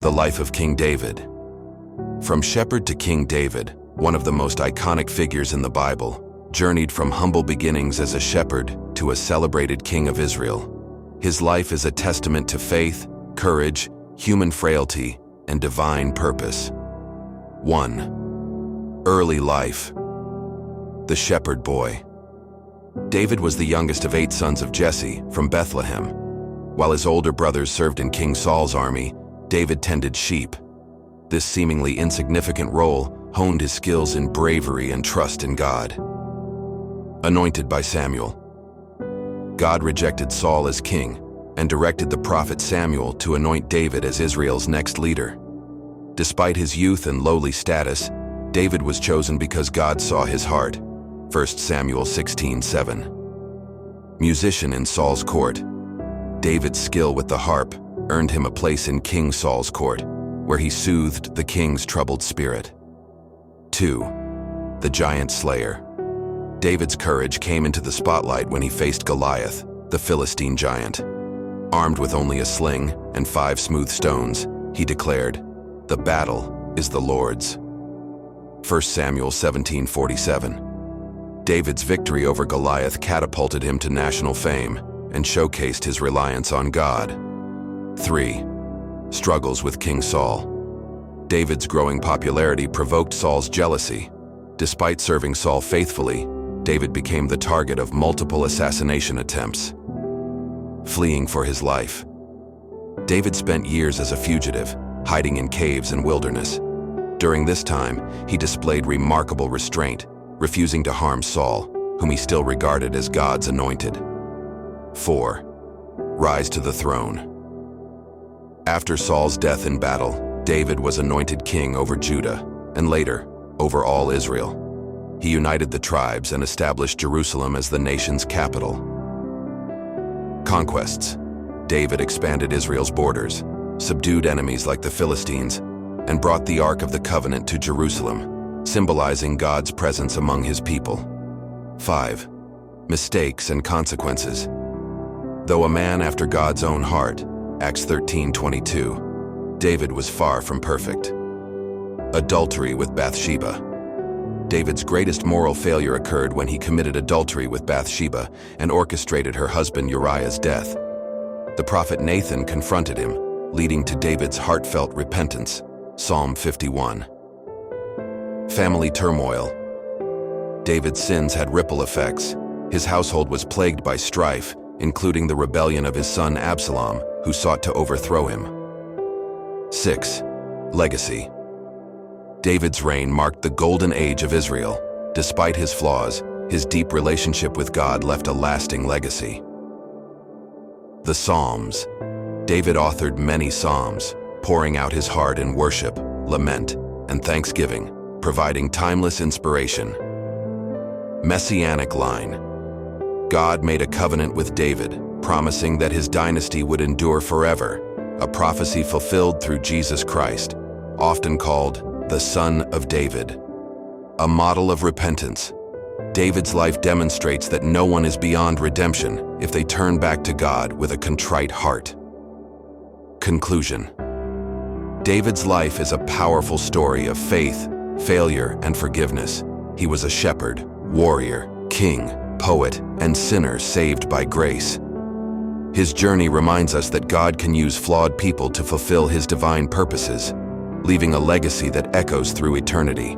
The life of King David. From shepherd to King David, one of the most iconic figures in the Bible, journeyed from humble beginnings as a shepherd to a celebrated king of Israel. His life is a testament to faith, courage, human frailty, and divine purpose. 1. Early life. The shepherd boy. David was the youngest of 8 sons of Jesse from Bethlehem. While his older brothers served in King Saul's army, David tended sheep. This seemingly insignificant role honed his skills in bravery and trust in God. Anointed by Samuel. God rejected Saul as king and directed the prophet Samuel to anoint David as Israel's next leader. Despite his youth and lowly status, David was chosen because God saw his heart. 1 Samuel 16:7. Musician in Saul's court. David's skill with the harp earned him a place in King Saul's court, where he soothed the king's troubled spirit. 2. The giant slayer. David's courage came into the spotlight when he faced Goliath, the Philistine giant. Armed with only a sling and 5 smooth stones, he declared, "The battle is the Lord's." 1 Samuel 17:47. David's victory over Goliath catapulted him to national fame and showcased his reliance on God. 3. Struggles with King Saul. David's growing popularity provoked Saul's jealousy. Despite serving Saul faithfully, David became the target of multiple assassination attempts. Fleeing for his life. David spent years as a fugitive, hiding in caves and wilderness. During this time, he displayed remarkable restraint, refusing to harm Saul, whom he still regarded as God's anointed. 4. Rise to the throne. After Saul's death in battle, David was anointed king over Judah, and later, over all Israel. He united the tribes and established Jerusalem as the nation's capital. Conquests. David expanded Israel's borders, subdued enemies like the Philistines, and brought the Ark of the Covenant to Jerusalem, symbolizing God's presence among his people. 5. Mistakes and consequences. Though a man after God's own heart, Acts 13:22, David was far from perfect. Adultery with Bathsheba. David's greatest moral failure occurred when he committed adultery with Bathsheba and orchestrated her husband Uriah's death. The prophet Nathan confronted him, leading to David's heartfelt repentance. Psalm 51. Family turmoil. David's sins had ripple effects. His household was plagued by strife, including the rebellion of his son Absalom, who sought to overthrow him. 6. Legacy. David's reign marked the golden age of Israel. Despite his flaws, his deep relationship with God left a lasting legacy. The Psalms. David authored many psalms, pouring out his heart in worship, lament, and thanksgiving, providing timeless inspiration. Messianic line. God made a covenant with David, promising that his dynasty would endure forever, a prophecy fulfilled through Jesus Christ, often called the Son of David. A model of repentance. David's life demonstrates that no one is beyond redemption if they turn back to God with a contrite heart. Conclusion. David's life is a powerful story of faith, failure, and forgiveness. He was a shepherd, warrior, king, poet, and sinner saved by grace. His journey reminds us that God can use flawed people to fulfill his divine purposes, leaving a legacy that echoes through eternity.